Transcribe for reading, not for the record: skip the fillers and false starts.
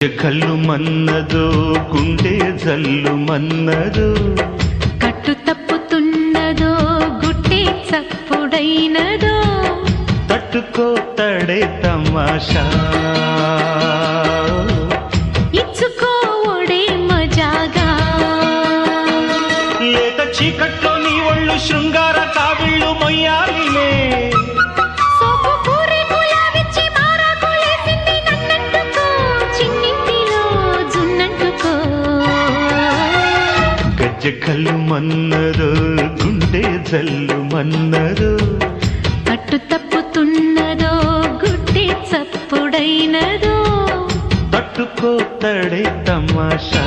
కళ్ళు మన్నదో గుండె జల్లు మన్నదో కట్టు తప్పుతున్నదో గుట్టే చప్పుడైనదో తట్టుకోతడే తమాషా ఇచ్చుకోవడే మజాగా లేత చీకట్లో నీ ఒళ్ళు శృంగార కావిళ్ళు మొయ్యాలిలే కళ్ళు మన్నదో గుండె జల్లు మన్నదో కట్టు తప్పుతున్నదో గుడ్డే చప్పుడైనదో తట్టుకోతడే తమాషా